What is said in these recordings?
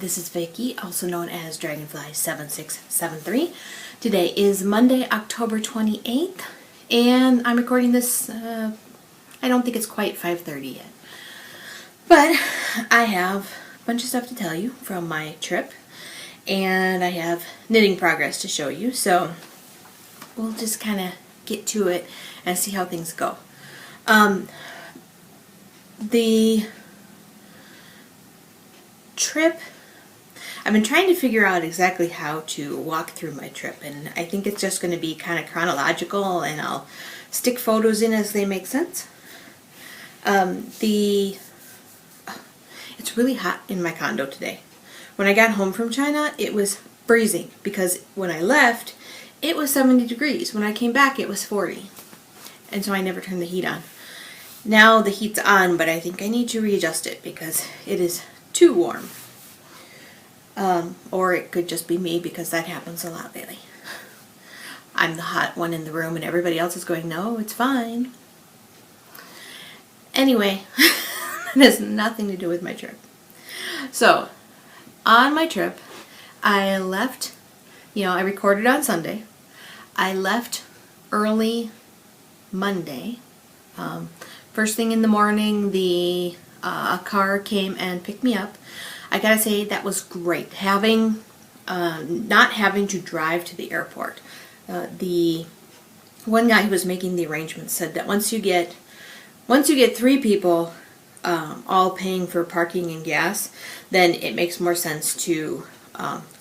this is Vicky, also known as DragonflySoars. Today is Monday, October 28th, and I'm recording this, I don't think it's quite 5:30 yet. But I have a bunch of stuff to tell you from my trip, and I have knitting progress to show you, so we'll just kind of get to it and see how things go. The trip, I've been trying to figure out exactly how to walk through my trip, and I think it's just going to be kind of chronological, and I'll stick photos in as they make sense. It's really hot in my condo today. When I got home from China, it was freezing because when I left, it was 70 degrees. When I came back, it was 40. And so I never turned the heat on. Now the heat's on, but I think I need to readjust it because it is too warm. Or it could just be me because that happens a lot lately. I'm the hot one in the room and everybody else is going, no, it's fine. Anyway, that has nothing to do with my trip. So, on my trip, I left, I recorded on Sunday. I left early Monday. First thing in the morning, a car came and picked me up. I gotta say that was great. Not having to drive to the airport. The one guy who was making the arrangements said that once you get 3 people all paying for parking and gas, then it makes more sense to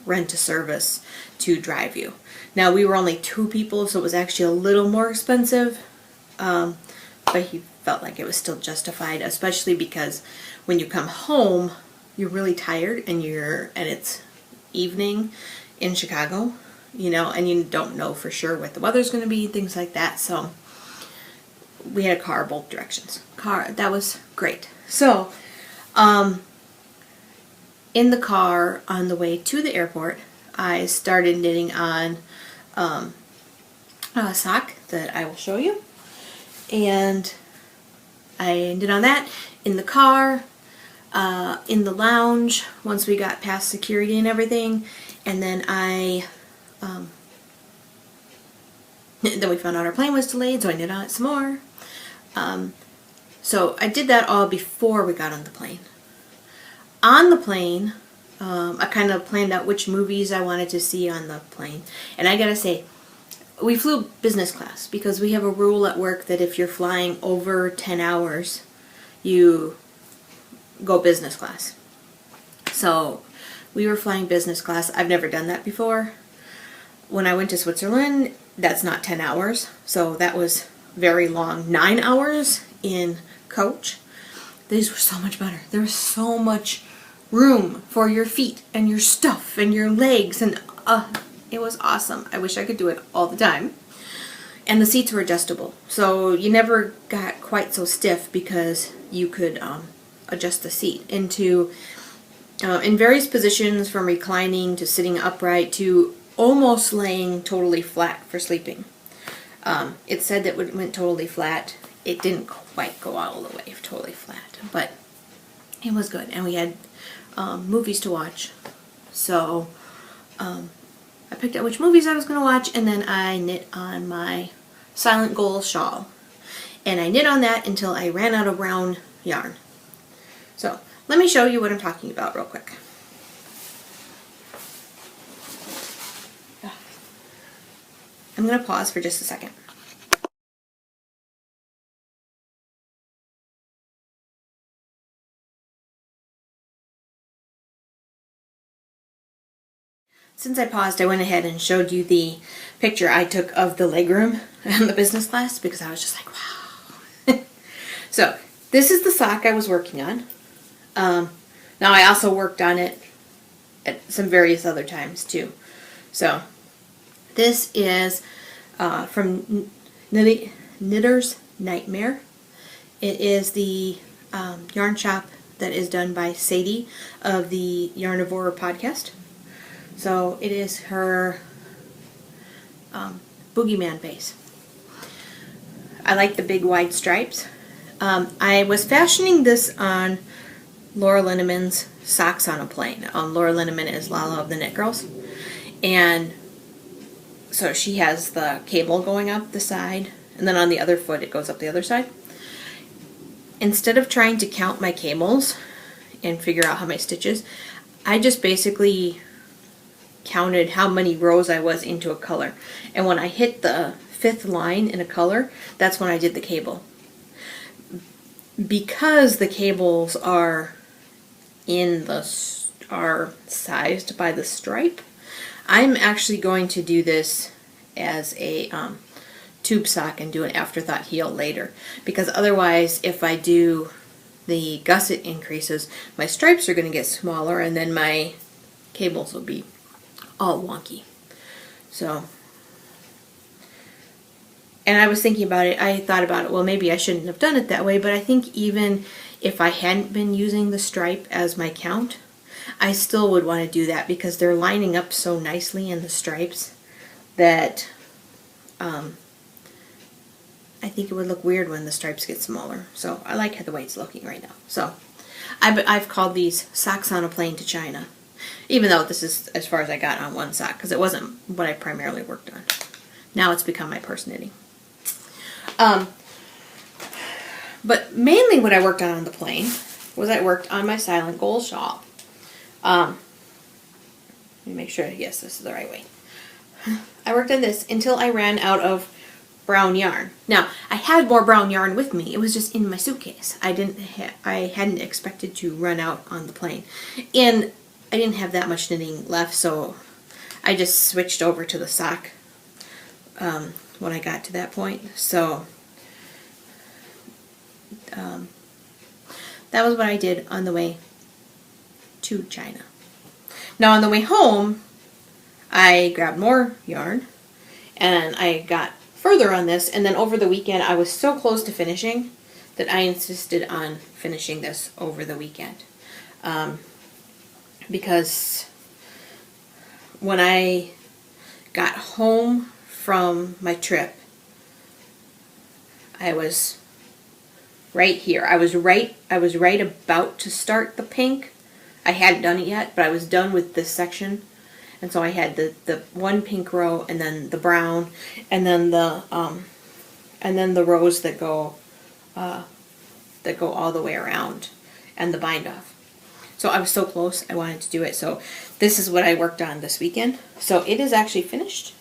rent a service to drive you. Now we were only 2 people, so it was actually a little more expensive, but he felt like it was still justified, especially because when you come home, you're really tired and it's evening in Chicago, and you don't know for sure what the weather's going to be, things like that. So we had a car both directions. That was great. So, in the car on the way to the airport, I started knitting on a sock that I will show you. And I knit on that in the car, in the lounge, once we got past security and everything. And then then we found out our plane was delayed, so I knit on it some more. So I did that all before we got on the plane. On the plane, I kind of planned out which movies I wanted to see on the plane. And I gotta say, we flew business class because we have a rule at work that if you're flying over 10 hours, you go business class. So we were flying business class. I've never done that before. When I went to Switzerland, that's not 10 hours. So that was very long, 9 hours in coach. These were so much better. There was so much room for your feet and your stuff and your legs, and it was awesome. I wish I could do it all the time. And the seats were adjustable, so you never got quite so stiff because you could adjust the seat into in various positions, from reclining to sitting upright to almost laying totally flat for sleeping. It said that when it went totally flat, it didn't quite go all the way totally flat, but it was good. And we had movies to watch, so I picked out which movies I was going to watch, and then I knit on my Silent Goal shawl. And I knit on that until I ran out of brown yarn. So let me show you what I'm talking about real quick. I'm going to pause for just a second. Since I paused, I went ahead and showed you the picture I took of the legroom and the business class because I was just like, wow. So this is the sock I was working on. Now I also worked on it at some various other times too. So this is from Knitter's Nightmare. It is the yarn shop that is done by Sadie of the Yarnivore podcast. So it is her Boogeyman base. I like the big wide stripes. I was fashioning this on Laura Linneman's Socks on a Plane. Laura Linneman is Lala of the Knit Girls. And so she has the cable going up the side, and then on the other foot it goes up the other side. Instead of trying to count my cables and figure out how many stitches, I just basically counted how many rows I was into a color. And when I hit the 5th line in a color, that's when I did the cable. Because the cables are sized by the stripe, I'm actually going to do this as a tube sock and do an afterthought heel later, because otherwise if I do the gusset increases, my stripes are going to get smaller and then my cables will be all wonky. So, and I was thinking about it, I thought about it, well, maybe I shouldn't have done it that way, but I think even if I hadn't been using the stripe as my count, I still would want to do that because they're lining up so nicely in the stripes that I think it would look weird when the stripes get smaller. So I like the way it's looking right now. So I've called these Socks on a Plane to China, even though this is as far as I got on one sock because it wasn't what I primarily worked on. Now it's become my purse knitting. But mainly what I worked on the plane was I worked on my Silent Gold shawl. Let me make sure, yes, this is the right way. I worked on this until I ran out of brown yarn. Now, I had more brown yarn with me. It was just in my suitcase. I hadn't expected to run out on the plane. And I didn't have that much knitting left, so I just switched over to the sock when I got to that point. So that was what I did on the way to China. Now on the way home, I grabbed more yarn and I got further on this, and then over the weekend I was so close to finishing that I insisted on finishing this over the weekend. Because when I got home from my trip, I was right here. I was right about to start the pink. I hadn't done it yet, but I was done with this section. And so I had the one pink row, and then the brown, and then the rows that go all the way around, and the bind off. So I was so close, I wanted to do it. So this is what I worked on this weekend. So it is actually finished.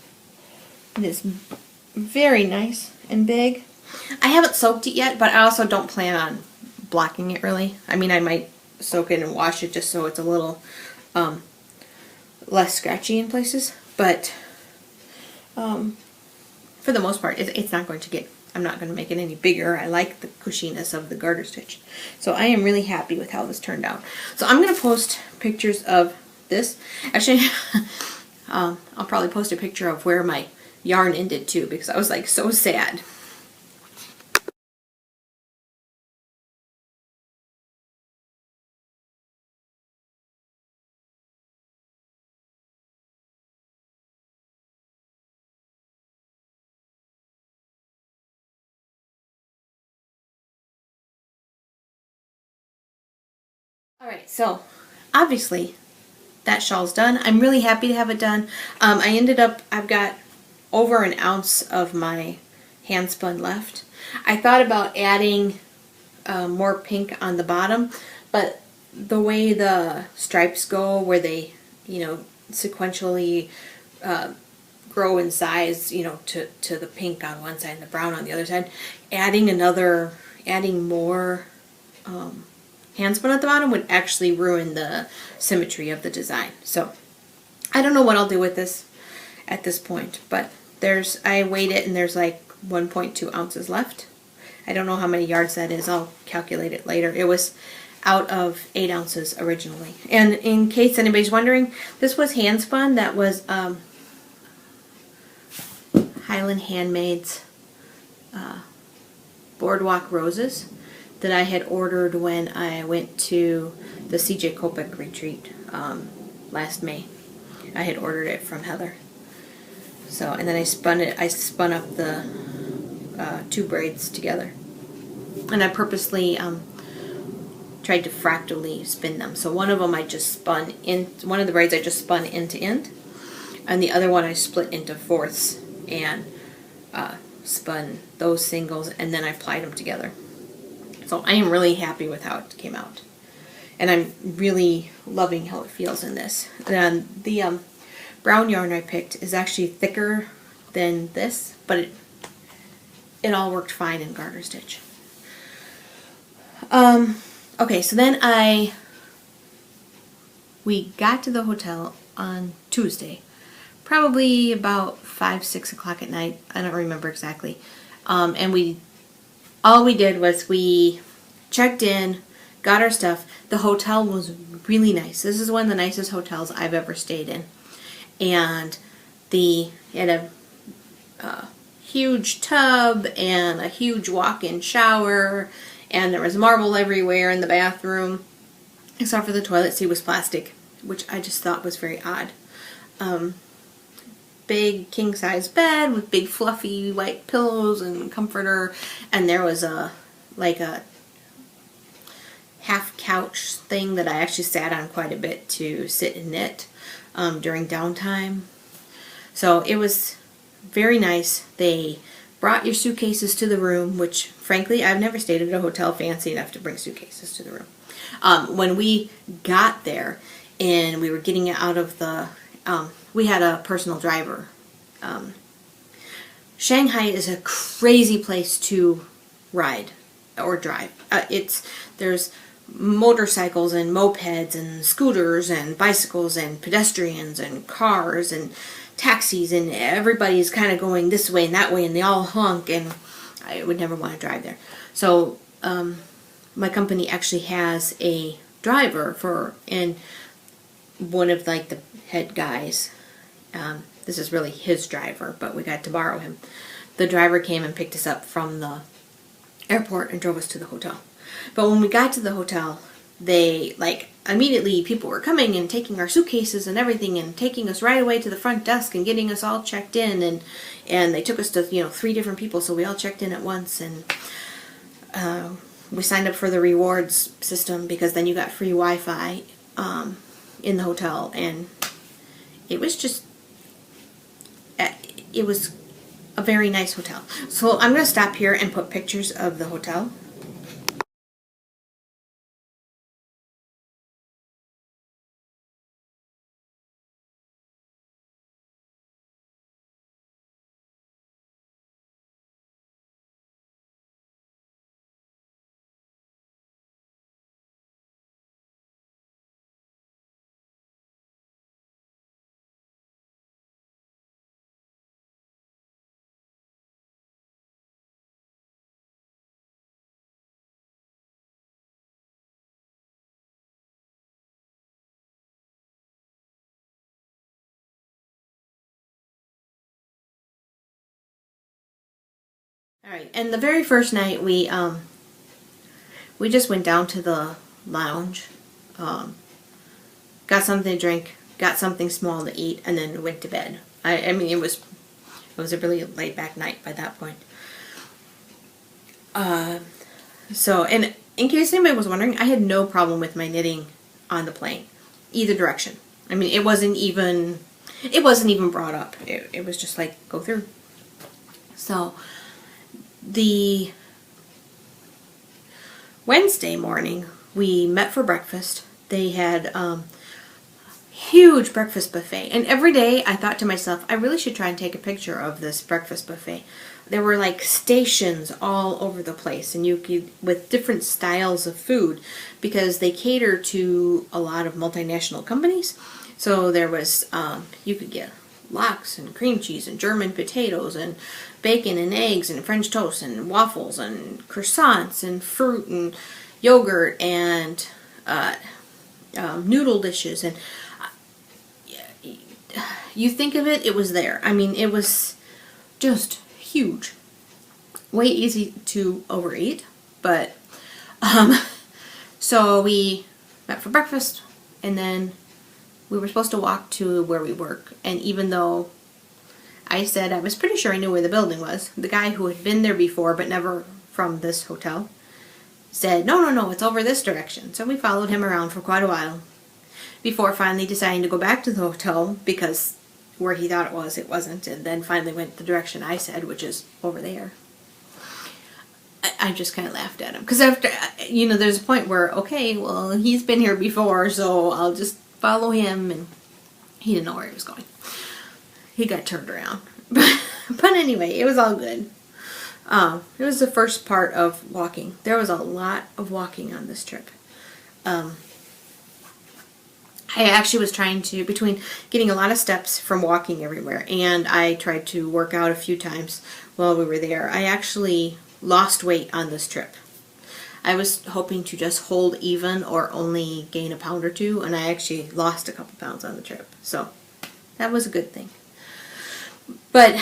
It is very nice and big. I haven't soaked it yet, but I also don't plan on blocking it really. I mean, I might soak it and wash it just so it's a little less scratchy in places, but for the most part it's not going to get, I'm not going to make it any bigger. I like the cushiness of the garter stitch, so I am really happy with how this turned out. So I'm going to post pictures of this. Actually I'll probably post a picture of where my yarn ended too, because I was like so sad. Alright, so obviously that shawl's done. I'm really happy to have it done. I've got over an ounce of my hand spun left. I thought about adding more pink on the bottom, but the way the stripes go, where they, sequentially grow in size, to the pink on one side and the brown on the other side, adding more handspun at the bottom would actually ruin the symmetry of the design. So I don't know what I'll do with this at this point, but I weighed it and there's like 1.2 ounces left. I don't know how many yards that is. I'll calculate it later. It was out of 8 ounces originally. And in case anybody's wondering, this was handspun. That was Highland Handmaid's Boardwalk Roses that I had ordered when I went to the CJ Kopek retreat last May. I had ordered it from Heather. So, and then I spun up the 2 braids together. And I purposely tried to fractally spin them. So one of them I just spun in, one of the braids I just spun end to end, and the other one I split into fourths and spun those singles, and then I plied them together. So I am really happy with how it came out, and I'm really loving how it feels in this. And the brown yarn I picked is actually thicker than this, but it all worked fine in garter stitch. Okay, so then we got to the hotel on Tuesday, probably about 5, 6 o'clock at night. I don't remember exactly. And all we did was we checked in, got our stuff. The hotel was really nice. This is one of the nicest hotels I've ever stayed in. And it had a huge tub and a huge walk-in shower, and there was marble everywhere in the bathroom, except for the toilet seat was plastic, which I just thought was very odd. Big king-size bed with big fluffy white pillows and comforter, and there was a half couch thing that I actually sat on quite a bit to sit and knit during downtime. So it was very nice. They brought your suitcases to the room, which frankly I've never stayed at a hotel fancy enough to bring suitcases to the room. When we got there and we were getting out of the we had a personal driver. Shanghai is a crazy place to ride or drive. There's motorcycles and mopeds and scooters and bicycles and pedestrians and cars and taxis, and everybody's kind of going this way and that way, and they all honk, and I would never want to drive there. So my company actually has a driver and one of like the head guys, this is really his driver, but we got to borrow him. The driver came and picked us up from the airport and drove us to the hotel. But when we got to the hotel, they immediately people were coming and taking our suitcases and everything and taking us right away to the front desk and getting us all checked in, and they took us to 3 different people, so we all checked in at once, and we signed up for the rewards system because then you got free Wi-Fi in the hotel, and it was a very nice hotel. So I'm going to stop here and put pictures of the hotel. All right, and the very first night we just went down to the lounge, got something to drink, got something small to eat, and then went to bed. I mean, it was a really laid back night by that point. So, and in case anybody was wondering, I had no problem with my knitting on the plane, either direction. I mean, it wasn't even brought up. It was just like, go through. So the Wednesday morning, we met for breakfast. They had huge breakfast buffet, and every day I thought to myself, I really should try and take a picture of this breakfast buffet. There were like stations all over the place, and you could, with different styles of food, because they cater to a lot of multinational companies. So there was you could get lox and cream cheese and German potatoes and bacon and eggs and French toast and waffles and croissants and fruit and yogurt and noodle dishes, and you think of it, it was there. I mean, it was just huge. Way easy to overeat, but so we met for breakfast, and then we were supposed to walk to where we work, and even though I said I was pretty sure I knew where the building was, the guy who had been there before but never from this hotel said, no, no, no, it's over this direction. So we followed him around for quite a while before finally deciding to go back to the hotel, because where he thought it wasn't, and then finally went the direction I said, which is over there. I just kind of laughed at him, because after, there's a point where, okay, well, he's been here before, so I'll just follow him, and he didn't know where he was going. He got turned around. But anyway, it was all good. It was the first part of walking. There was a lot of walking on this trip. I actually was trying to, between getting a lot of steps from walking everywhere, and I tried to work out a few times while we were there, I actually lost weight on this trip. I was hoping to just hold even or only gain a pound or two, and I actually lost a couple pounds on the trip. So that was a good thing. But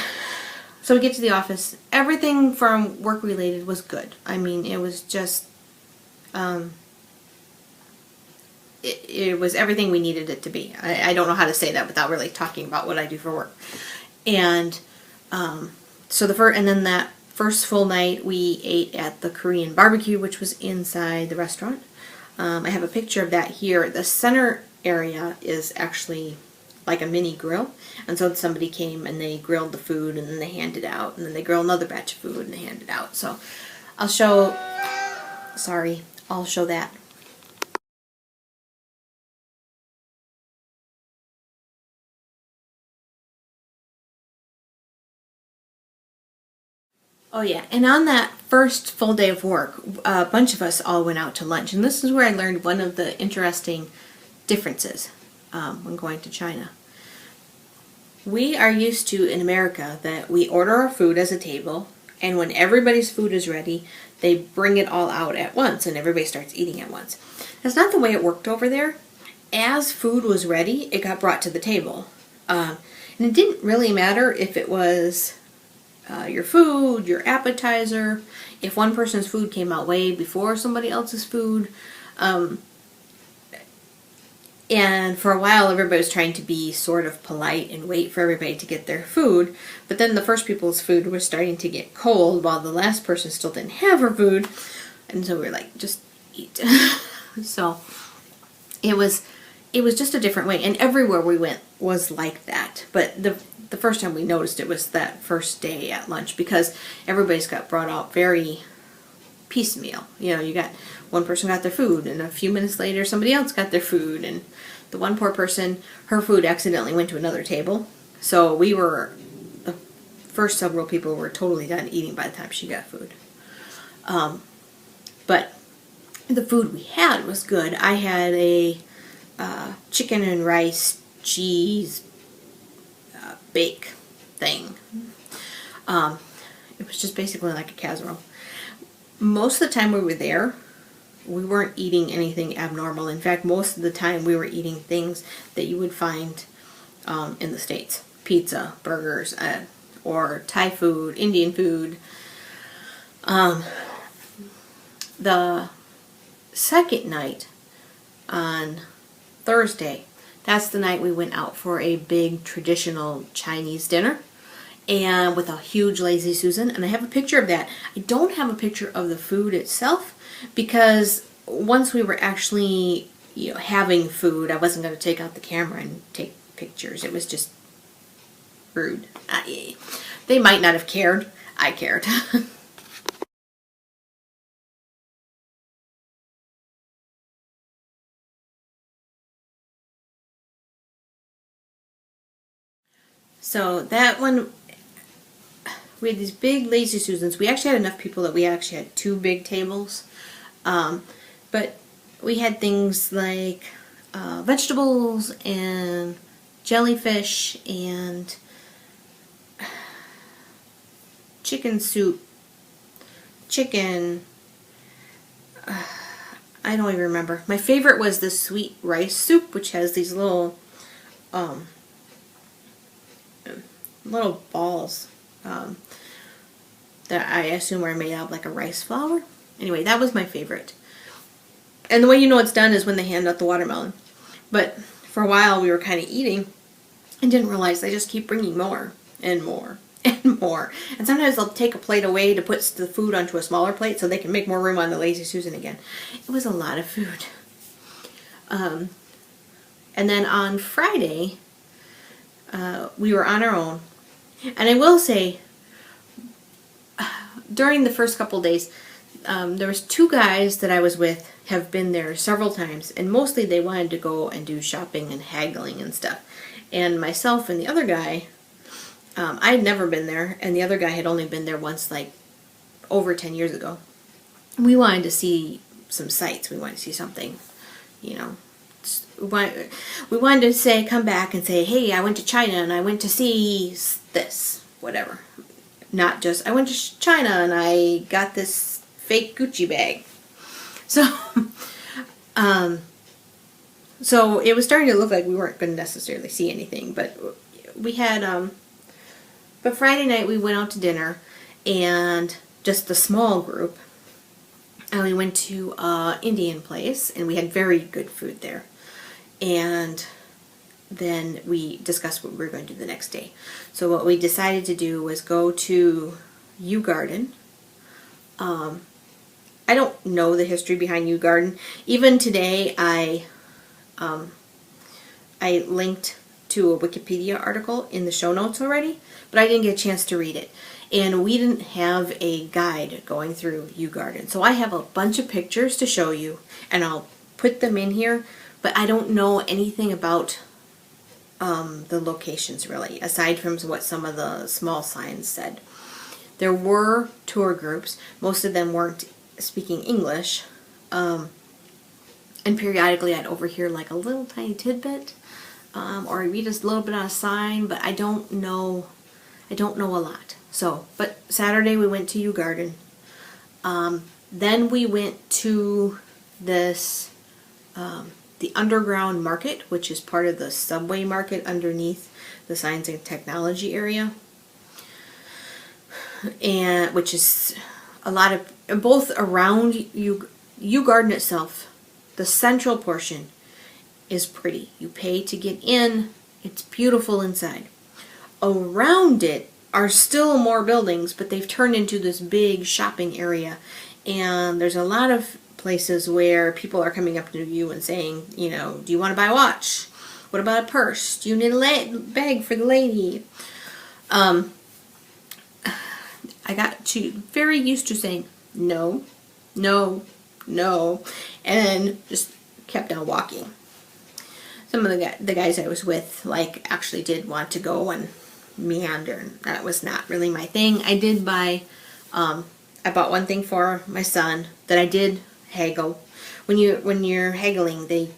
so we get to the office. Everything from work related was good. I mean, it was just it was everything we needed it to be. I don't know how to say that without really talking about what I do for work. And so then that first full night we ate at the Korean barbecue, which was inside the restaurant. I have a picture of that here. The center area is actually like a mini grill, and so somebody came and they grilled the food and then they handed out, and then they grill another batch of food and they handed out. So I'll show that. Oh yeah, and on that first full day of work, a bunch of us all went out to lunch, and this is where I learned one of the interesting differences when going to China. We are used to, in America, that we order our food as a table, and when everybody's food is ready, they bring it all out at once, and everybody starts eating at once. That's not the way it worked over there. As food was ready, it got brought to the table. And it didn't really matter if it was your food, your appetizer, if one person's food came out way before somebody else's food. And for a while, everybody was trying to be sort of polite and wait for everybody to get their food. But then the first people's food was starting to get cold while the last person still didn't have her food. And so we were like, just eat. So it was just a different way. And everywhere we went was like that. But the first time we noticed it was that first day at lunch, because everybody's got brought out very piecemeal. You got one person got their food, and a few minutes later somebody else got their food, and the one poor person, her food accidentally went to another table. So the first several people were totally done eating by the time she got food. But the food we had was good. I had a chicken and rice cheese bake thing. It was just basically like a casserole. Most of the time we were there, we weren't eating anything abnormal. In fact, most of the time we were eating things that you would find in the States. Pizza, burgers, or Thai food, Indian food. The second night, on Thursday, that's the night we went out for a big traditional Chinese dinner, and with a huge Lazy Susan, and I have a picture of that. I don't have a picture of the food itself, because once we were actually having food, I wasn't going to take out the camera and take pictures. It was just rude. They might not have cared. I cared. So that one, we had these big Lazy Susans. We actually had enough people that we actually had 2 big tables. But we had things like vegetables and jellyfish and chicken soup, chicken. I don't even remember. My favorite was the sweet rice soup, which has these little balls that I assume are made out of like a rice flour. Anyway, that was my favorite. And the way you know it's done is when they hand out the watermelon. But for a while we were kind of eating and didn't realize they just keep bringing more and more and more. And sometimes they'll take a plate away to put the food onto a smaller plate so they can make more room on the Lazy Susan again. It was a lot of food. And then on Friday, we were on our own. And I will say, during the first couple days, there was 2 guys that I was with have been there several times, and mostly they wanted to go and do shopping and haggling and stuff. And myself and the other guy, I had never been there, and the other guy had only been there once, like over 10 years ago. We wanted to see some sights. We wanted to see something, you know. We wanted to say, come back and say, hey, I went to China and I went to see this, whatever. Not just, I went to China and I got this fake Gucci bag. So, so it was starting to look like we weren't going to necessarily see anything, but we had, but Friday night we went out to dinner, and just a small group, and we went to Indian place, and we had very good food there, and then we discussed what we were going to do the next day. So what we decided to do was go to Yew Garden. I don't know the history behind Yew Garden. Even today, I linked to a Wikipedia article in the show notes already, but I didn't get a chance to read it. And we didn't have a guide going through Yew Garden. So I have a bunch of pictures to show you, and I'll put them in here, but I don't know anything about the locations really, aside from what some of the small signs said. There were tour groups. Most of them weren't speaking English, and periodically I'd overhear like a little tiny tidbit, or read just a little bit on a sign, but I don't know a lot. So, but Saturday we went to Yew Garden. Then we went to this, the underground market, which is part of the subway market underneath the science and technology area, and which is a lot of, both around Yew Garden itself. The central portion is pretty. You pay to get in. It's beautiful inside. Around it are still more buildings, but they've turned into this big shopping area, and there's a lot of places where people are coming up to you and saying, you know, do you want to buy a watch? What about a purse? Do you need a bag for the lady? I got very used to saying no, no, no, and just kept on walking. Some of the guys I was with, like, actually did want to go and meander. That was not really my thing. I did buy, I bought one thing for my son that I did haggle. When you're haggling, they'll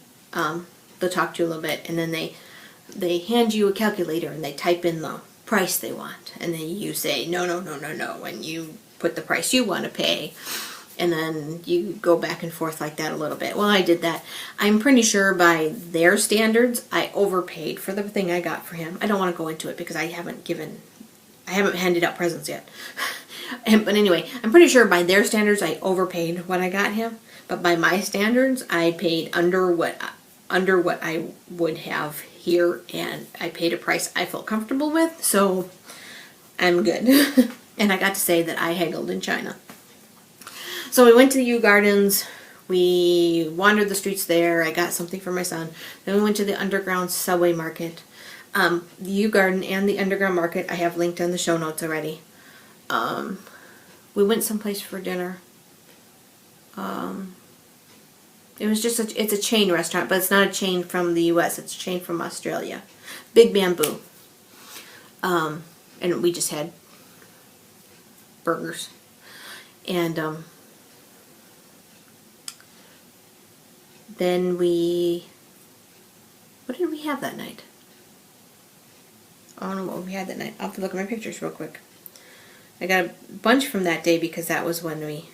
talk to you a little bit, and then they hand you a calculator and they type in the price they want, and then you say no, no, no, no, no, and you put the price you want to pay, and then you go back and forth like that a little bit. Well, I did that. I'm pretty sure by their standards I overpaid for the thing I got for him. I don't want to go into it because I haven't handed out presents yet. But anyway, I'm pretty sure by their standards I overpaid what I got him, but by my standards I paid under what I would have here, and I paid a price I felt comfortable with, so I'm good. And I got to say that I haggled in China. So we went to the Yew Gardens, we wandered the streets there, I got something for my son, then we went to the underground subway market. The Yew Garden and the underground market I have linked on the show notes already. We went someplace for dinner. It was just it's a chain restaurant, but it's not a chain from the US, it's a chain from Australia. Big Bamboo. And we just had burgers. And then what did we have that night? I don't know what we had that night. I'll have to look at my pictures real quick. I got a bunch from that day because that was when we...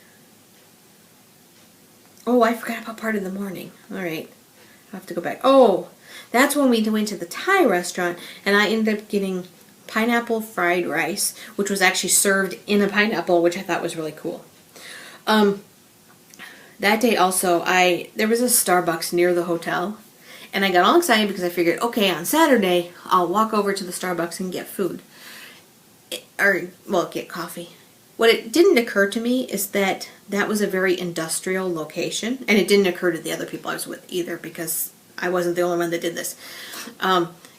Oh, I forgot about part of the morning. Alright. I'll have to go back. Oh, that's when we went to the Thai restaurant, and I ended up getting pineapple fried rice, which was actually served in a pineapple, which I thought was really cool. That day also, there was a Starbucks near the hotel, and I got all excited because I figured, okay, on Saturday, I'll walk over to the Starbucks and get food. get coffee. What it didn't occur to me is that that was a very industrial location, and it didn't occur to the other people I was with either, because I wasn't the only one that did this.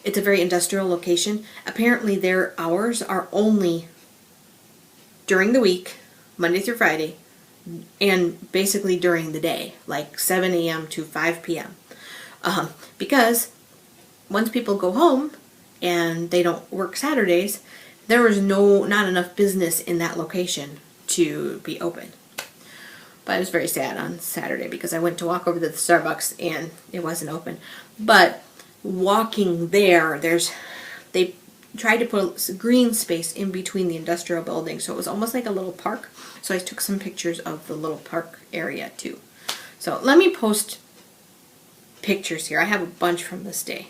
It's a very industrial location. Apparently their hours are only during the week, Monday through Friday, and basically during the day, like 7 a.m. to 5 p.m. Because once people go home and they don't work Saturdays, there was not enough business in that location to be open. But I was very sad on Saturday because I went to walk over to the Starbucks and it wasn't open. But walking there, they tried to put a green space in between the industrial buildings, so it was almost like a little park. So I took some pictures of the little park area too. So let me post pictures here. I have a bunch from this day.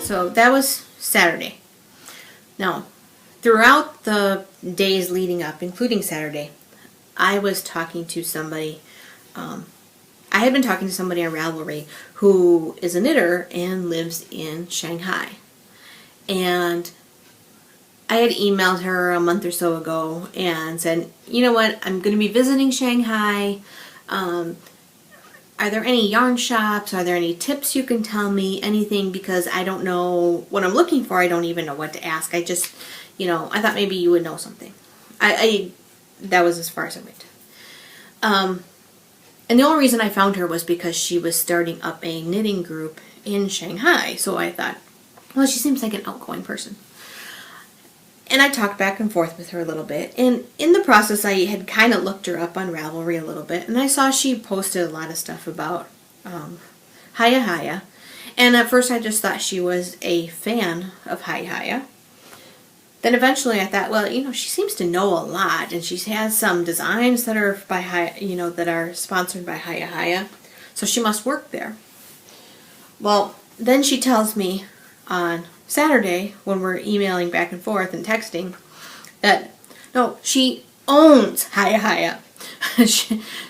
So that was Saturday. Now, throughout the days leading up, including Saturday, I was talking to somebody. I had been talking to somebody on Ravelry who is a knitter and lives in Shanghai. And I had emailed her a month or so ago and said, you know what, I'm going to be visiting Shanghai. Are there any yarn shops? Are there any tips you can tell me? Anything, because I don't know what I'm looking for. I don't even know what to ask. I just, I thought maybe you would know something. That was as far as I went. And the only reason I found her was because she was starting up a knitting group in Shanghai. So I thought, well, she seems like an outgoing person. And I talked back and forth with her a little bit. And in the process, I had kind of looked her up on Ravelry a little bit. And I saw she posted a lot of stuff about Hiya Hiya. And at first I just thought she was a fan of Hiya Hiya. Then eventually I thought, well, she seems to know a lot, and she has some designs that are by Hiya, that are sponsored by Hiya Hiya. So she must work there. Well, then she tells me on Saturday, when we're emailing back and forth and texting, that no, she owns Hiya Hiya.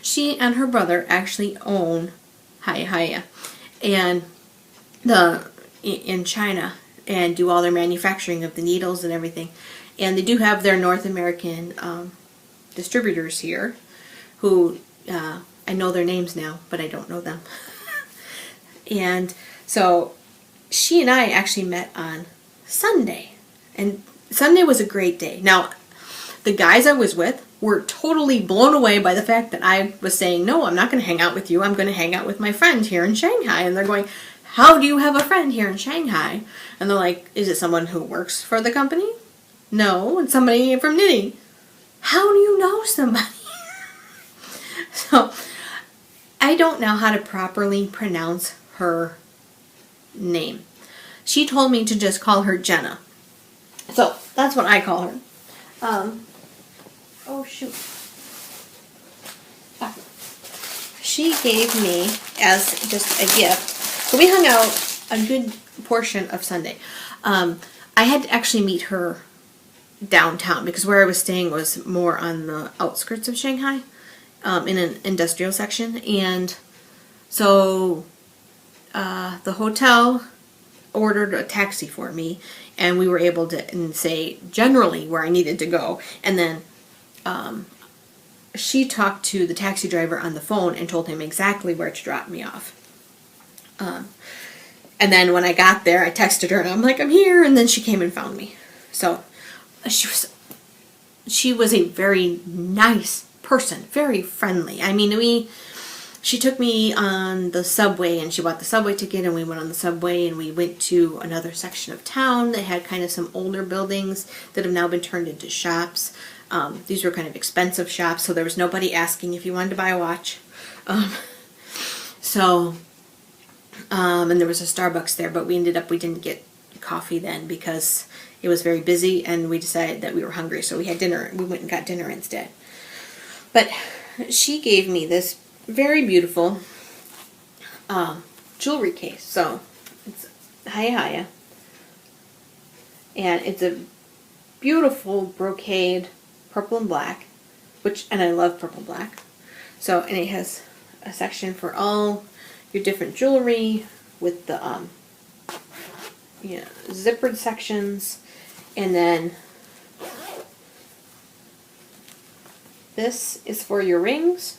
she and her brother actually own Hiya Hiya, and in China, and do all their manufacturing of the needles and everything. And they do have their North American distributors here, who I know their names now, but I don't know them. And so she and I actually met on Sunday, and Sunday was a great day. Now, the guys I was with were totally blown away by the fact that I was saying, no, I'm not going to hang out with you. I'm going to hang out with my friend here in Shanghai. And they're going, how do you have a friend here in Shanghai? And they're like, is it someone who works for the company? No, it's somebody from knitting. How do you know somebody? So, I don't know how to properly pronounce her name. She told me to just call her Jenna. So, that's what I call her. Oh, shoot. She gave me, as just a gift, so we hung out a good portion of Sunday. I had to actually meet her downtown, because where I was staying was more on the outskirts of Shanghai, in an industrial section. And so the hotel ordered a taxi for me, and we were able to say generally where I needed to go. And then she talked to the taxi driver on the phone and told him exactly where to drop me off. And then when I got there, I texted her and I'm like, I'm here. And then she came and found me. So she was a very nice person, very friendly. I mean, she took me on the subway, and she bought the subway ticket, and we went on the subway, and we went to another section of town that had kind of some older buildings that have now been turned into shops. These were kind of expensive shops, so there was nobody asking if you wanted to buy a watch. And there was a Starbucks there, but we didn't get coffee then because it was very busy, and we decided that we were hungry, so we had dinner. We went and got dinner instead. But she gave me this very beautiful jewelry case. So it's Hiya Hiya, and it's a beautiful brocade, purple and black, and I love purple black. So, and it has a section for all your different jewelry with the zippered sections, and then this is for your rings,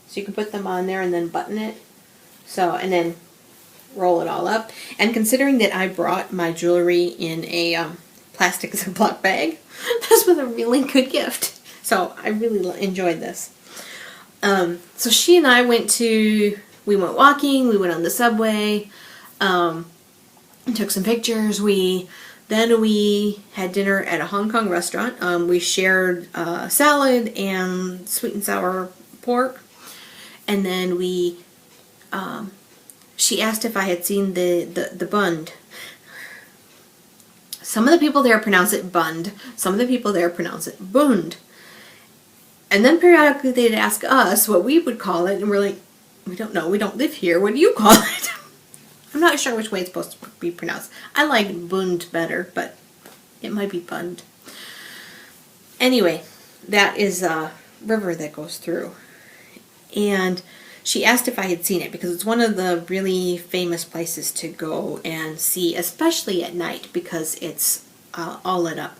so you can put them on there and then button it. So, and then roll it all up. And considering that I brought my jewelry in a plastic Ziploc bag, this was a really good gift. So I really enjoyed this. So she and I went walking, we went on the subway, took some pictures. Then we had dinner at a Hong Kong restaurant. We shared salad and sweet and sour pork. And then she asked if I had seen the bund. Some of the people there pronounce it bund. Some of the people there pronounce it bund. And then periodically they'd ask us what we would call it, and we're like, we don't know, we don't live here, what do you call it? I'm not sure which way it's supposed to be pronounced. I like bund better, but it might be bund. Anyway, that is a river that goes through. And she asked if I had seen it, because it's one of the really famous places to go and see, especially at night, because it's all lit up.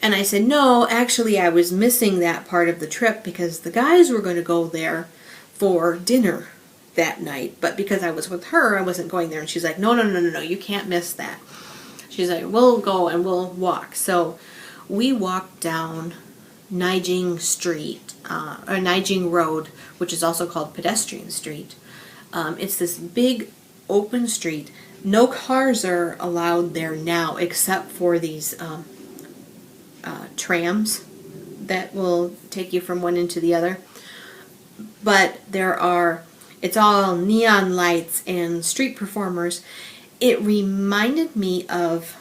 And I said, no, actually I was missing that part of the trip because the guys were going to go there for dinner that night. But because I was with her, I wasn't going there. And she's like, no, you can't miss that. She's like, we'll go and we'll walk. So we walked down Nanjing Street, or Nanjing Road, which is also called Pedestrian Street. It's this big open street. No cars are allowed there now except for these trams that will take you from one end to the other. But there are, it's all neon lights and street performers. It reminded me of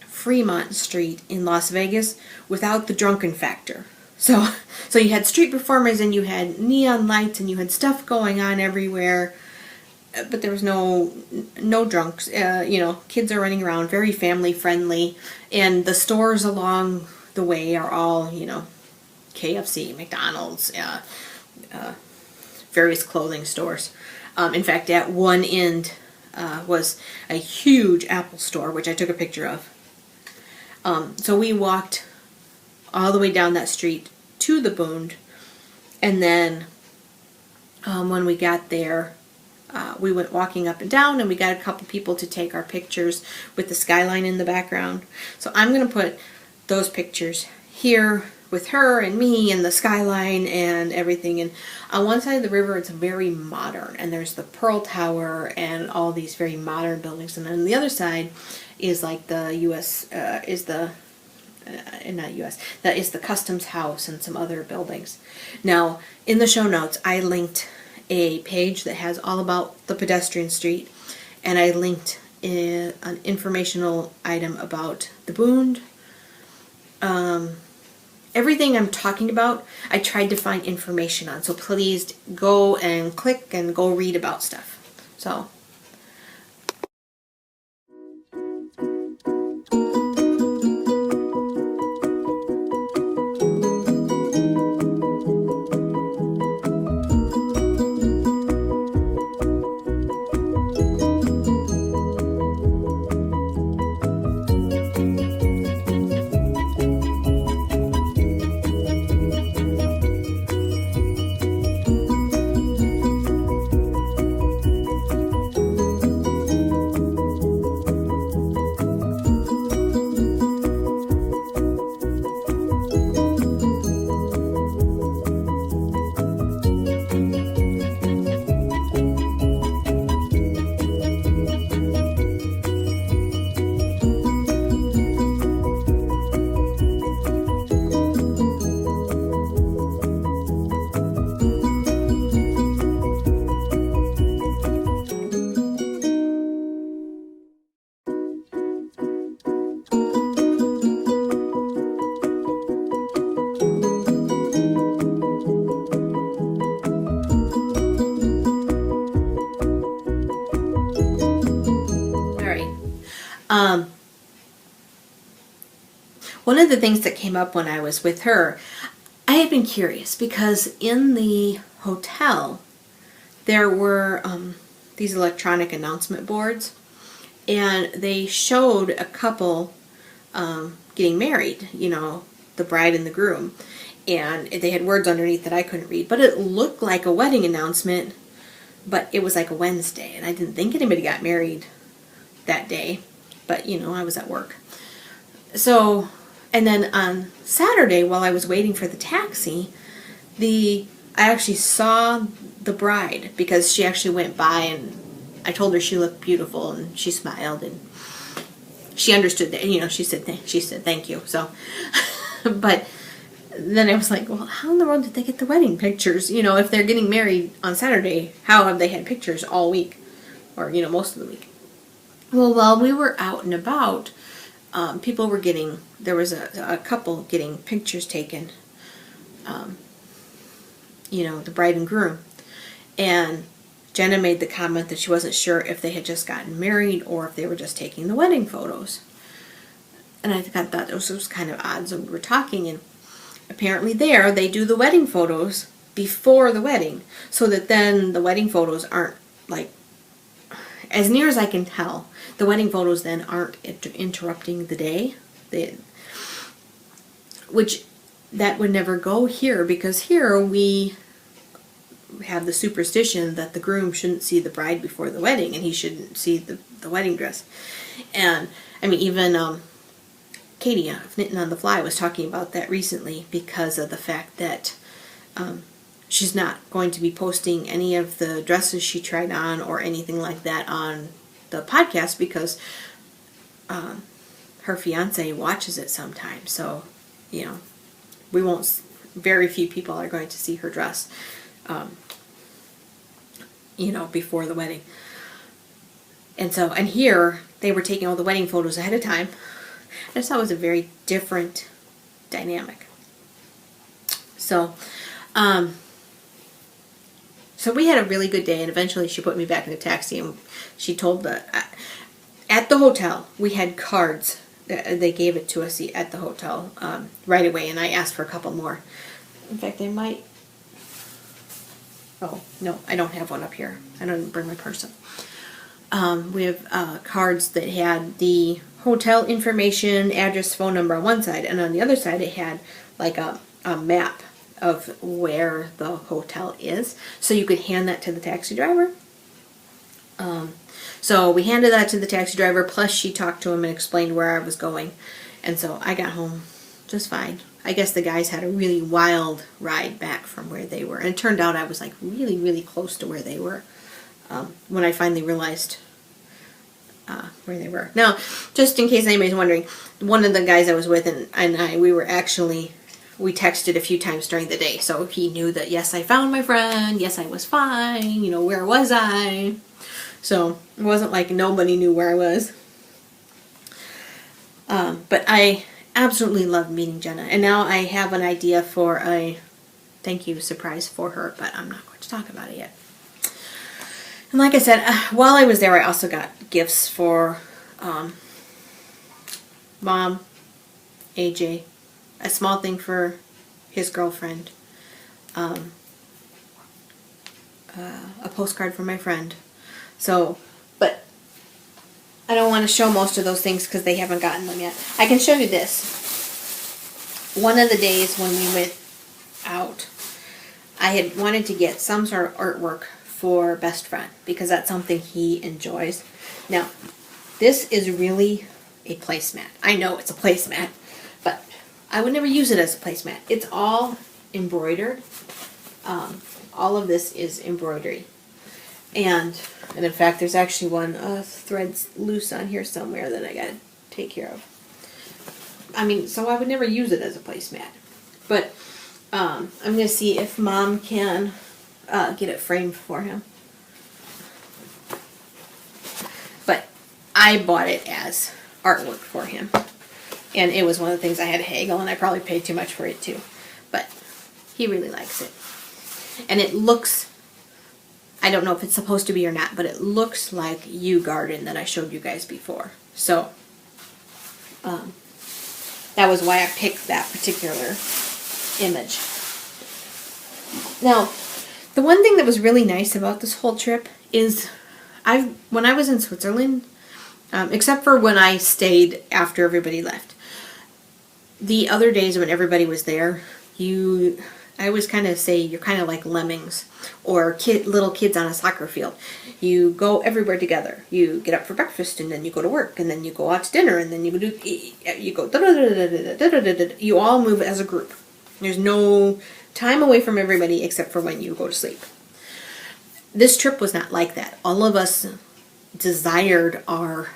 Fremont Street in Las Vegas without the drunken factor. So you had street performers and you had neon lights and you had stuff going on everywhere, but there was no drunks. Kids are running around, very family friendly, and the stores along the way are all, KFC, McDonald's, various clothing stores. In fact, at one end was a huge Apple store, which I took a picture of. So we walked all the way down that street to the Bund, and then when we got there, we went walking up and down, and we got a couple people to take our pictures with the skyline in the background. So I'm going to put those pictures here with her and me and the skyline and everything. And on one side of the river, it's very modern, and there's the Pearl Tower and all these very modern buildings. And on the other side is like the that is the Customs House and some other buildings. Now, in the show notes, I linked a page that has all about the pedestrian street, and I linked an informational item about the Bund. Everything I'm talking about, I tried to find information on, so please go and click and go read about stuff. So. One of the things that came up when I was with her, I had been curious because in the hotel there were these electronic announcement boards, and they showed a couple getting married, the bride and the groom, and they had words underneath that I couldn't read, but it looked like a wedding announcement, but it was like a Wednesday, and I didn't think anybody got married that day, but I was at work. So, and then on Saturday, while I was waiting for the taxi, I actually saw the bride, because she actually went by and I told her she looked beautiful, and she smiled and she understood that, she said thank you. So, but then I was like, well, how in the world did they get the wedding pictures? If they're getting married on Saturday, how have they had pictures all week, or most of the week? Well, while we were out and about, there was a couple getting pictures taken, the bride and groom, and Jenna made the comment that she wasn't sure if they had just gotten married or if they were just taking the wedding photos. And I thought that was kind of odd, so we were talking, and apparently they do the wedding photos before the wedding, so that then the wedding photos aren't, like, as near as I can tell, the wedding photos then aren't interrupting the day, which that would never go here, because here we have the superstition that the groom shouldn't see the bride before the wedding, and he shouldn't see the wedding dress. And I mean, even Katie of Knitting on the Fly was talking about that recently, because of the fact that she's not going to be posting any of the dresses she tried on or anything like that on the podcast, because her fiance watches it sometimes. So, very few people are going to see her dress. you know, before the wedding. And so, and here, they were taking all the wedding photos ahead of time. I just thought it was a very different dynamic. So, so we had a really good day, and eventually she put me back in a taxi, and she told at the hotel, we had cards. They gave it to us at the hotel right away, and I asked for a couple more. In fact, they might... Oh, no, I don't have one up here. I don't bring my purse up. We have cards that had the hotel information, address, phone number on one side, and on the other side it had like a map of where the hotel is, so you could hand that to the taxi driver. So we handed that to the taxi driver, plus she talked to him and explained where I was going, and so I got home just fine. I guess the guys had a really wild ride back from where they were, and it turned out I was like really, really close to where they were when I finally realized where they were. Now, just in case anybody's wondering, one of the guys I was with and I, we texted a few times during the day, so he knew that, yes, I found my friend, yes, I was fine, you know, where was I? So it wasn't like nobody knew where I was. But I absolutely loved meeting Jenna, and now I have an idea for a thank you surprise for her, but I'm not going to talk about it yet. And like I said, while I was there, I also got gifts for Mom, AJ, a small thing for his girlfriend, a postcard for my friend. So, but I don't want to show most of those things because they haven't gotten them yet. I can show you this. One of the days when we went out, I had wanted to get some sort of artwork for best friend because that's something he enjoys. Now, this is really a placemat. I know it's a placemat, but I would never use it as a placemat. It's all embroidered. All of this is embroidery. And in fact, there's actually one thread's loose on here somewhere that I gotta take care of. I mean, so I would never use it as a placemat. But I'm gonna see if Mom can get it framed for him. But I bought it as artwork for him. And it was one of the things I had to haggle, and I probably paid too much for it too. But he really likes it. And it looks, I don't know if it's supposed to be or not, but it looks like Yew Garden that I showed you guys before. So, that was why I picked that particular image. Now, the one thing that was really nice about this whole trip is when I was in Switzerland, except for when I stayed after everybody left, the other days when everybody was there, I always kind of say you're kind of like lemmings or little kids on a soccer field. You go everywhere together. You get up for breakfast, and then you go to work, and then you go out to dinner, and then you go you all move as a group. There's no time away from everybody except for when you go to sleep. This trip was not like that. All of us desired our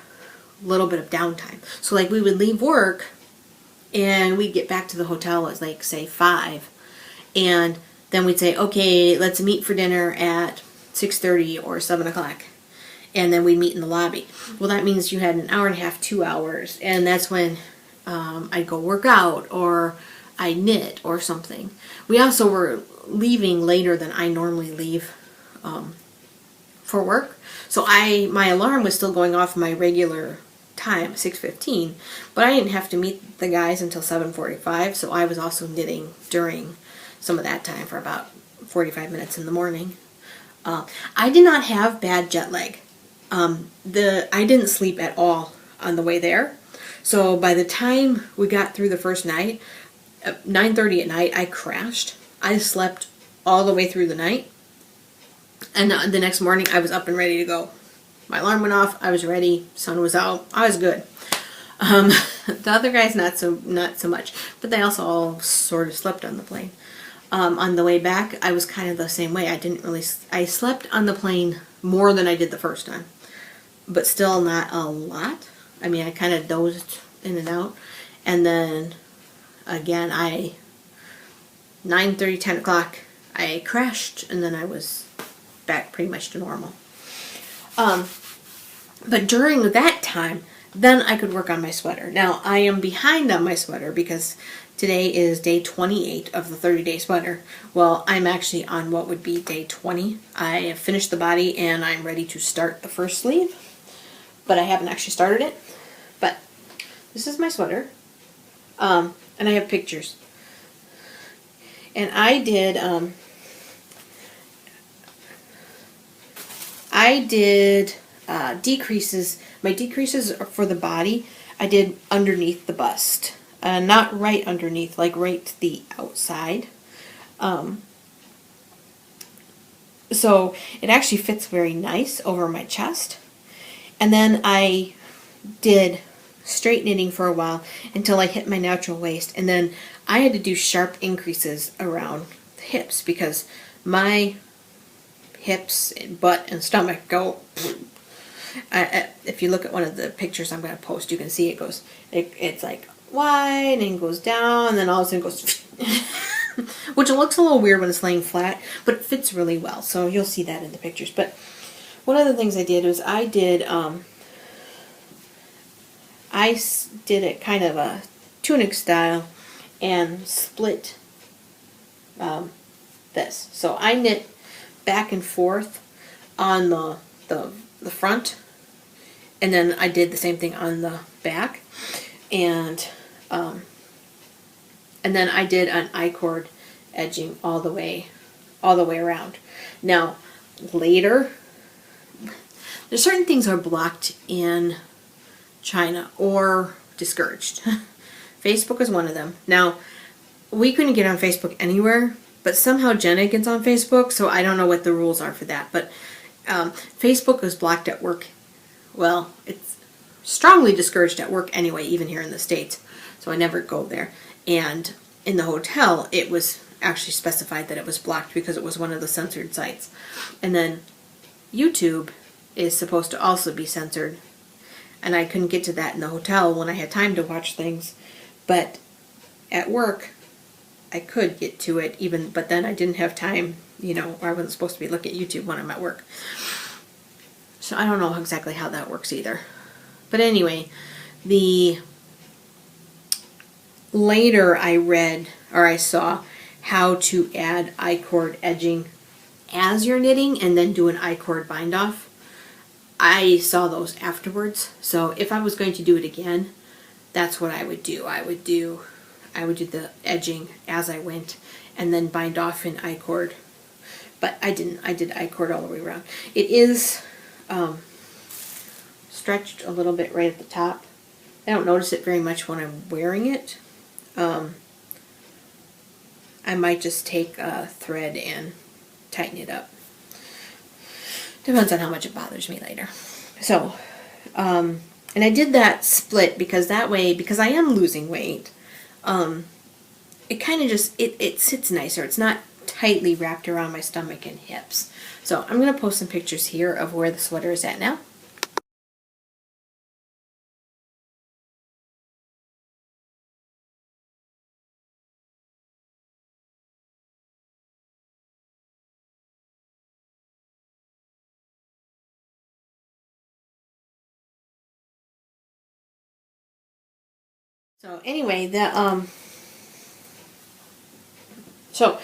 little bit of downtime. So like we would leave work and we'd get back to the hotel at like say 5, and then we'd say, okay, let's meet for dinner at 6:30 or 7 o'clock, and then we'd meet in the lobby. Well, that means you had an hour and a half, 2 hours, and that's when I'd go work out or I knit or something. We also were leaving later than I normally leave for work, so my alarm was still going off my regular time, 6:15, but I didn't have to meet the guys until 7:45, so I was also knitting during some of that time for about 45 minutes in the morning. I did not have bad jet lag. I didn't sleep at all on the way there, so by the time we got through the first night, at 9:30 at night, I crashed. I slept all the way through the night, and the next morning I was up and ready to go. My alarm went off, I was ready, sun was out, I was good. The other guys not so much, but they also all sort of slept on the plane. On the way back, I was kind of the same way. I slept on the plane more than I did the first time, but still not a lot. I mean, I kind of dozed in and out, and then again, 9:30, 10 o'clock, I crashed, and then I was back pretty much to normal. But during that time, then I could work on my sweater. Now, I am behind on my sweater because today is day 28 of the 30-day sweater. Well, I'm actually on what would be day 20. I have finished the body and I'm ready to start the first sleeve, but I haven't actually started it. But this is my sweater, and I have pictures. And I did decreases. My decreases for the body, I did underneath the bust. Not right underneath, like right to the outside. So it actually fits very nice over my chest. And then I did straight knitting for a while until I hit my natural waist. And then I had to do sharp increases around the hips because my hips, butt, and stomach go. If you look at one of the pictures I'm going to post, you can see it goes. It's like wide and goes down, and then all of a sudden goes, which looks a little weird when it's laying flat, but it fits really well. So you'll see that in the pictures. But one of the things I did was I did it kind of a tunic style and split this. So I knit back and forth on the front, and then I did the same thing on the back, and then I did an I-cord edging all the way around. Now later, there's certain things are blocked in China or discouraged. Facebook is one of them. Now, we couldn't get on Facebook anywhere, but somehow Jenna gets on Facebook, so I don't know what the rules are for that. But Facebook is blocked at work. Well, it's strongly discouraged at work anyway, even here in the States. So I never go there. And in the hotel, it was actually specified that it was blocked because it was one of the censored sites. And then YouTube is supposed to also be censored. And I couldn't get to that in the hotel when I had time to watch things. But at work, I could get to it but then I didn't have time, I wasn't supposed to be looking at YouTube when I'm at work. So I don't know exactly how that works either. But anyway, later I read, or I saw, how to add I-cord edging as you're knitting and then do an I-cord bind off. I saw those afterwards. So if I was going to do it again, that's what I would do. I would do the edging as I went and then bind off in I-cord. But I didn't. I did I-cord all the way around. It is stretched a little bit right at the top. I don't notice it very much when I'm wearing it. I might just take a thread and tighten it up. Depends on how much it bothers me later. So, and I did that split because that way, because I am losing weight, it kind of just, it sits nicer. It's not tightly wrapped around my stomach and hips. So I'm going to post some pictures here of where the sweater is at now. So anyway, so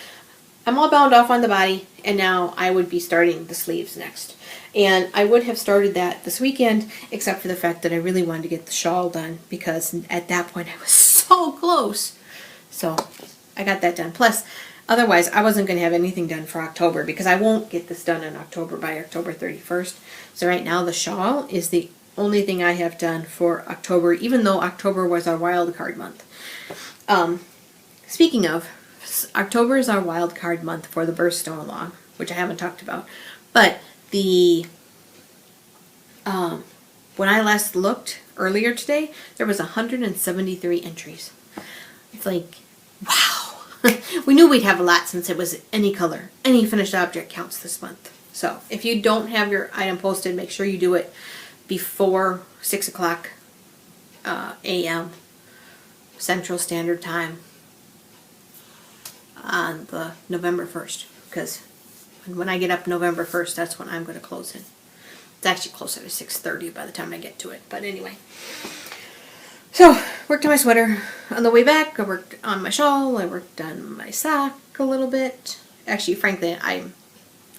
I'm all bound off on the body, and now I would be starting the sleeves next. And I would have started that this weekend, except for the fact that I really wanted to get the shawl done, because at that point I was so close. So I got that done. Plus, otherwise I wasn't going to have anything done for October, because I won't get this done in October by October 31st. So right now the shawl is the only thing I have done for October, even though October was our wild card month. Speaking of, October is our wild card month for the birthstone along, which I haven't talked about. But when I last looked earlier today, there was 173 entries. It's like, wow. We knew we'd have a lot since it was any color. Any finished object counts this month. So if you don't have your item posted, make sure you do it before 6 o'clock a.m. Central Standard Time on the November 1st, because And when I get up November 1st, that's when I'm going to close it. It's actually closer to 6:30 by the time I get to it. But anyway. So, worked on my sweater. On the way back, I worked on my shawl. I worked on my sock a little bit. Actually, frankly, I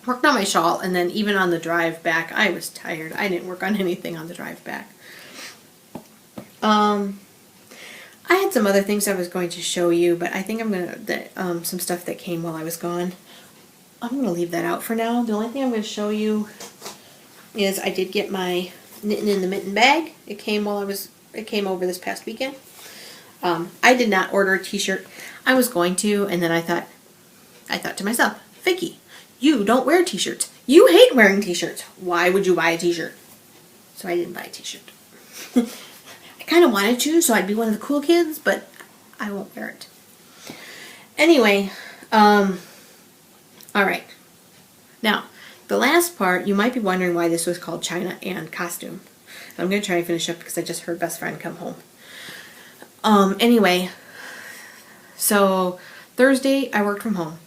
worked on my shawl, and then even on the drive back, I was tired. I didn't work on anything on the drive back. I had some other things I was going to show you, but I think I'm going to, some stuff that came while I was gone. I'm going to leave that out for now. The only thing I'm going to show you is I did get my Knitting in the Mitten bag. It came over this past weekend. I did not order a t-shirt. I was going to, and then I thought to myself, Vicky, you don't wear t-shirts. You hate wearing t-shirts. Why would you buy a t-shirt? So I didn't buy a t-shirt. I kind of wanted to, so I'd be one of the cool kids, but I won't wear it. Anyway, alright. Now, the last part, you might be wondering why this was called China and Costume. I'm going to try and finish up because I just heard best friend come home. Anyway, so Thursday I worked from home.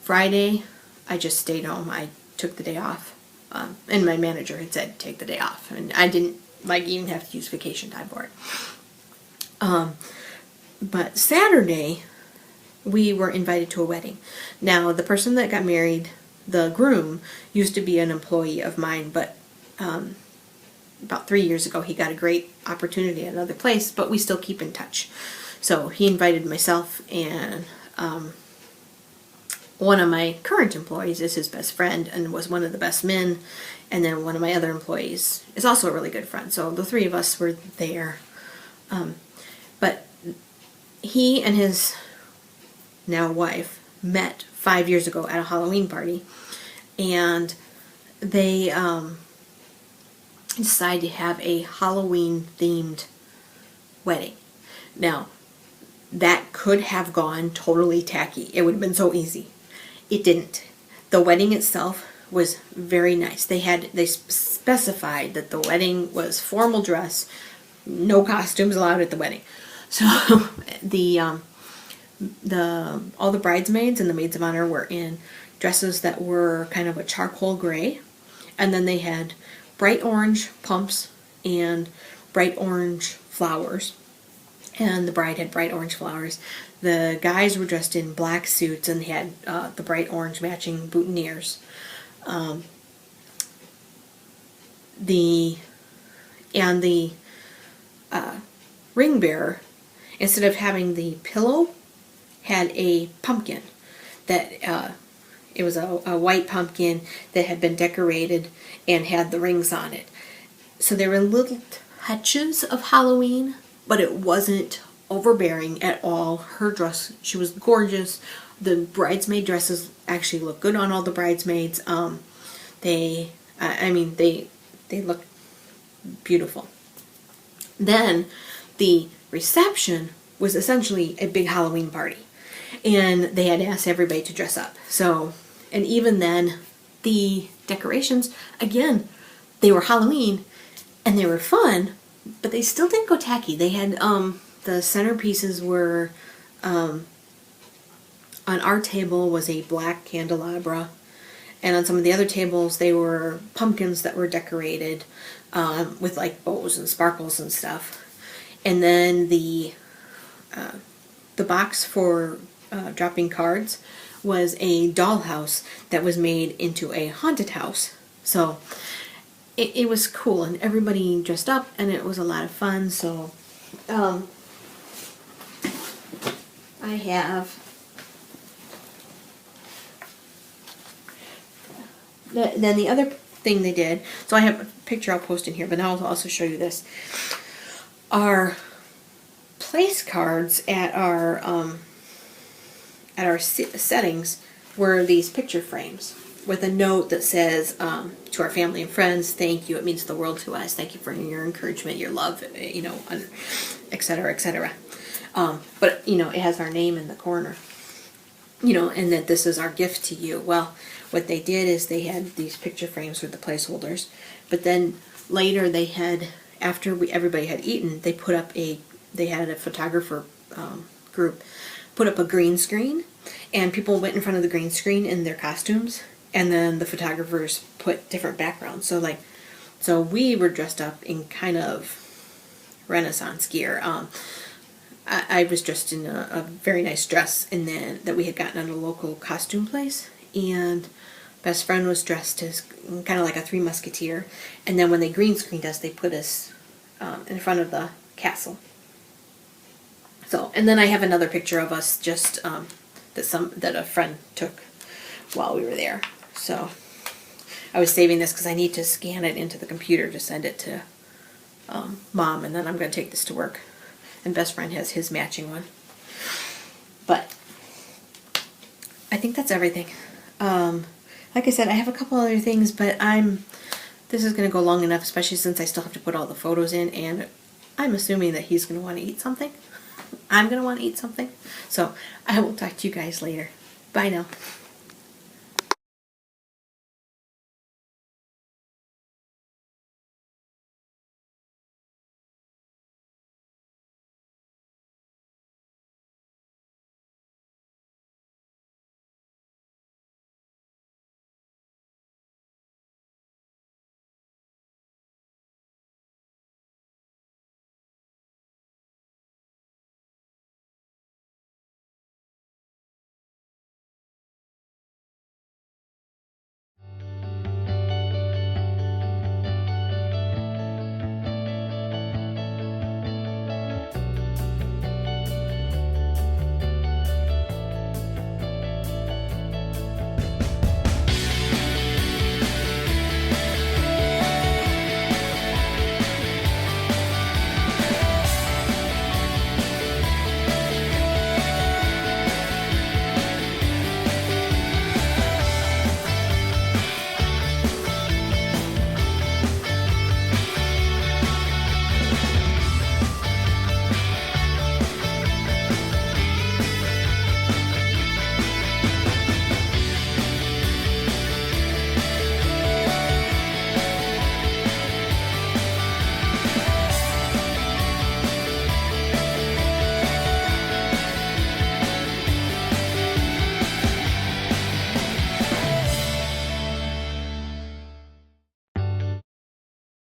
Friday I just stayed home. I took the day off. And my manager had said take the day off. And I didn't even have to use vacation time for it. But Saturday we were invited to a wedding. Now the person that got married, the groom, used to be an employee of mine, but about 3 years ago he got a great opportunity at another place, but we still keep in touch. So he invited myself and one of my current employees is his best friend and was one of the best men, and then one of my other employees is also a really good friend. So the three of us were there. But he and his now wife met 5 years ago at a Halloween party, and they decided to have a Halloween themed wedding. Now, that could have gone totally tacky. It would have been so easy. It didn't. The wedding itself was very nice. They specified that the wedding was formal dress, no costumes allowed at the wedding. So all the bridesmaids and the maids of honor were in dresses that were kind of a charcoal gray, and then they had bright orange pumps and bright orange flowers, and the bride had bright orange flowers. The guys were dressed in black suits and they had the bright orange matching boutonnieres. The ring bearer, instead of having the pillow, had a pumpkin that it was a white pumpkin that had been decorated and had the rings on it. So there were little touches of Halloween, but it wasn't overbearing at all. Her dress, she was gorgeous. The bridesmaid dresses actually look good on all the bridesmaids. They look beautiful. Then the reception was essentially a big Halloween party, and they had asked everybody to dress up. So, and even then, the decorations, again, they were Halloween and they were fun, but they still didn't go tacky. They had the centerpieces were on our table was a black candelabra, and on some of the other tables they were pumpkins that were decorated with like bows and sparkles and stuff. And then the box for dropping cards was a dollhouse that was made into a haunted house. So it was cool, and everybody dressed up, and it was a lot of fun. So I have then the other thing they did, so I have a picture I'll post in here, but I'll also show you this. Our place cards at our settings were these picture frames with a note that says, to our family and friends, thank you, it means the world to us, thank you for your encouragement, your love, etc., etc. But, it has our name in the corner, and that this is our gift to you. Well, what they did is they had these picture frames with the placeholders, but then later they had, after everybody had eaten, they had a photographer group put up a green screen, and people went in front of the green screen in their costumes, and then the photographers put different backgrounds. So we were dressed up in kind of Renaissance gear. I was dressed in a very nice dress, and then that we had gotten at a local costume place, and best friend was dressed as kind of like a Three Musketeer. And then when they green screened us, they put us in front of the castle. So, and then I have another picture of us just that a friend took while we were there. So I was saving this because I need to scan it into the computer to send it to Mom, and then I'm going to take this to work. And best friend has his matching one. But I think that's everything. Like I said, I have a couple other things, but this is going to go long enough, especially since I still have to put all the photos in, and I'm assuming that he's going to want to eat something. I'm going to want to eat something. So I will talk to you guys later. Bye now.